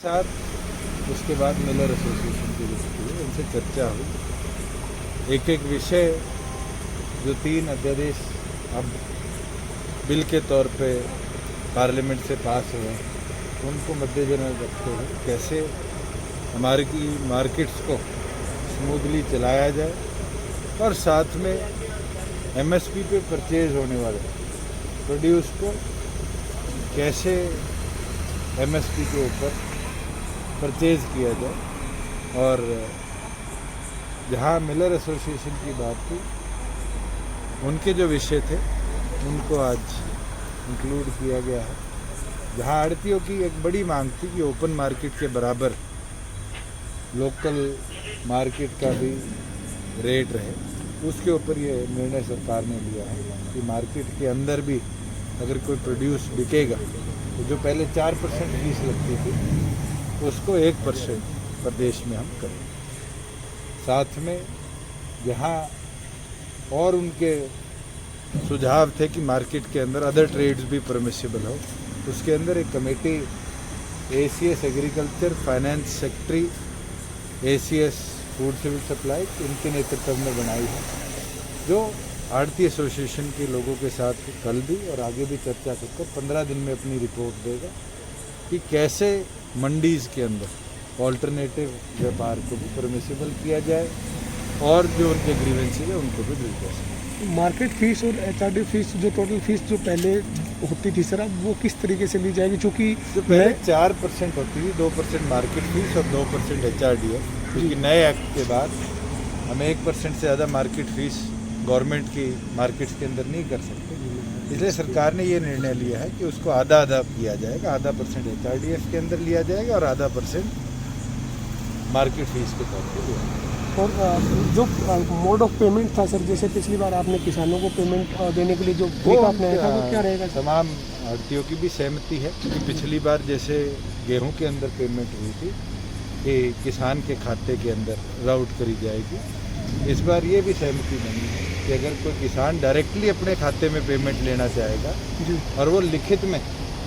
साथ उसके बाद मिलर एसोसिएशन की विजिट हुई, उनसे चर्चा हुई। एक एक विषय जो 3 अध्यादेश अब बिल के तौर पे पार्लियामेंट से पास हुए, उनको मद्देनजर रखते हुए कैसे हमारी मार्केट्स को स्मूथली चलाया जाए और साथ में एमएसपी पे परचेज होने वाले प्रोड्यूस को कैसे एमएसपी के ऊपर परचेज किया जाए। और जहाँ मिलर एसोसिएशन की बात थी, उनके जो विषय थे उनको आज इंक्लूड किया गया है। जहाँ आड़तियों की एक बड़ी मांग थी कि ओपन मार्केट के बराबर लोकल मार्केट का भी रेट रहे, उसके ऊपर ये निर्णय सरकार ने लिया है कि मार्केट के अंदर भी अगर कोई प्रोड्यूस बिकेगा तो जो पहले 4% फीस लगती थी उसको 1% प्रदेश में हम करें। साथ में जहाँ और उनके सुझाव थे कि मार्केट के अंदर अदर ट्रेड्स भी परमिसिबल हो, उसके अंदर एक committee ACS agriculture, finance secretary, ACS food civil supply, इनके नेतृत्व में बनाई है, जो आड़ती एसोसिएशन के लोगों के साथ कल भी और आगे भी चर्चा कर 15 दिन में अपनी रिपोर्ट देगा कि कैसे मंडीज़ के अंदर ऑल्टरनेटिव व्यापार को भी परमिसिबल किया जाए और जो उनके ग्रीवेंसेज है उनको भी डील कर सकें। मार्केट फीस और एचआरडी फीस, जो टोटल फीस जो पहले होती थी सर, अब वो किस तरीके से ली जाएगी? चूँकि जो पहले 4% होती थी, 2% मार्केट फीस और 2% एचआरडी है, क्योंकि नए एक्ट के बाद हम 1% से ज़्यादा मार्केट फीस गवर्नमेंट की मार्केट्स के अंदर नहीं कर सकते। इसलिए सरकार ने ये निर्णय लिया है कि उसको आधा आधा किया जाएगा, आधा % एचआरडीएफ के अंदर लिया जाएगा और आधा % मार्केट फीस के तौर पर लिया जाएगा। और जो मोड ऑफ पेमेंट था सर, जैसे पिछली बार आपने किसानों को पेमेंट देने के लिए जो तरीका अपनाया था, वो क्या रहेगा? तमाम आड़तियों की भी सहमति है कि पिछली बार जैसे गेहूं के अंदर पेमेंट हुई थी कि किसान के खाते के अंदर राउट करी जाएगी, इस बार ये भी सहमति नहीं है कि अगर कोई किसान डायरेक्टली अपने खाते में पेमेंट लेना चाहेगा जी, और वो लिखित में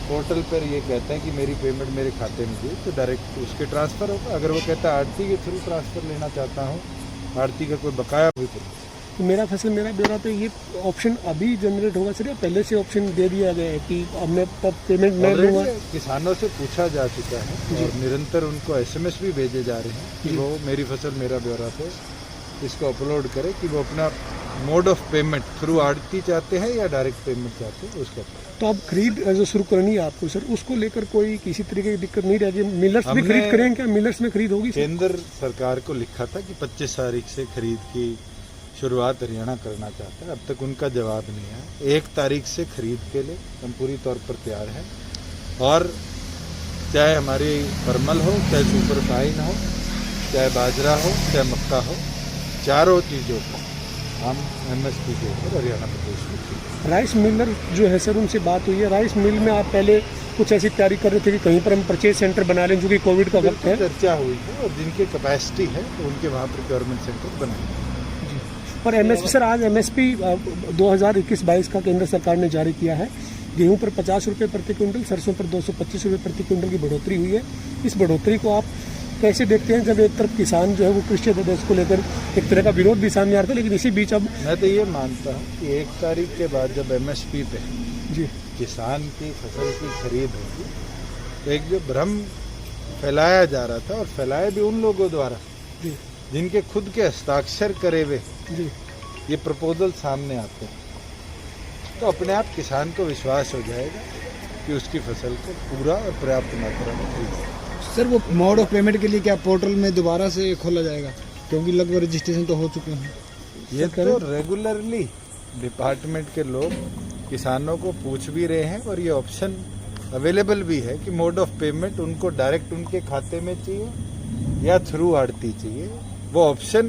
पोर्टल पर ये कहता है कि मेरी पेमेंट मेरे खाते में दी, तो डायरेक्ट उसके ट्रांसफ़र होगा। अगर वो कहता है आड़ती के थ्रू ट्रांसफ़र लेना चाहता हूँ, आड़ती का कोई बकाया हुई तो मेरा फसल मेरा ब्यौरा पे ये ऑप्शन अभी जनरेट होगा सर, या पहले से ऑप्शन दे दिया गया है कि अब मैं पेमेंट नहीं लूँगा? किसानों से पूछा जा चुका है और निरंतर उनको एसएमएस भी भेजे जा रहे हैं कि वो मेरी फसल मेरा ब्यौरा पे इसको अपलोड करे कि वो अपना मोड ऑफ पेमेंट थ्रू आड़ती चाहते हैं या डायरेक्ट पेमेंट चाहते हैं उसका। तो अब खरीद जो शुरू करनी है आपको सर, उसको लेकर कोई किसी तरीके की दिक्कत नहीं रहेगी? मिलर्स भी खरीद करेंगे क्या? मिलर्स में खरीद होगी? केंद्र सरकार को लिखा था कि 25 तारीख से खरीद की शुरुआत हरियाणा करना चाहता है, अब तक उनका जवाब नहीं है। 1 तारीख से खरीद के लिए हम पूरी तौर पर तैयार हैं और चाहे हमारी परमल हो, चाहे सुपर फाइन हो, चाहे बाजरा हो, चाहे मक्का हो, चारों चीज़ों को हम एमएसपी के ऊपर हरियाणा प्रदेश में। राइस मिलर जो है सर, उनसे बात हुई है? राइस मिल में आप पहले कुछ ऐसी तैयारी कर रहे थे कि कहीं पर हम परचेज सेंटर बना लें, जो कि कोविड का वक्त है? चर्चा हुई है और जिनकी कैपेसिटी है तो उनके वहाँ प्रोक्योरमेंट सेंटर बनाए। और एमएसपी सर, आज एमएसपी 2021-22 का केंद्र सरकार ने जारी किया है। गेहूं पर 50 रुपये प्रति क्विंटल, सरसों पर 225 रुपये प्रति क्विंटल की बढ़ोतरी हुई है। इस बढ़ोतरी को आप कैसे देखते हैं, जब एक तरफ किसान जो है वो कृषि अध्यादेश को लेकर एक तरह का विरोध भी सामने आ रहा था, लेकिन इसी बीच अब मैं तो ये मानता हूँ कि 1 तारीख के बाद जब एमएसपी पे जी किसान की फसल की खरीद होगी, तो एक जो भ्रम फैलाया जा रहा था और फैलाया भी उन लोगों द्वारा जी जिनके खुद के हस्ताक्षर करे हुए जी ये प्रपोजल सामने आते हैं, तो अपने आप किसान को विश्वास हो जाएगा कि उसकी फसल को पूरा और पर्याप्त मात्रा में खरीदेगा। सर, वो मोड ऑफ पेमेंट के लिए क्या पोर्टल में दोबारा से खोला जाएगा? क्योंकि लगभग रजिस्ट्रेशन तो हो चुके हैं। ये तो रेगुलरली डिपार्टमेंट के लोग किसानों को पूछ भी रहे हैं और ये ऑप्शन अवेलेबल भी है कि मोड ऑफ पेमेंट उनको डायरेक्ट उनके खाते में चाहिए या थ्रू आड़ती चाहिए, वो ऑप्शन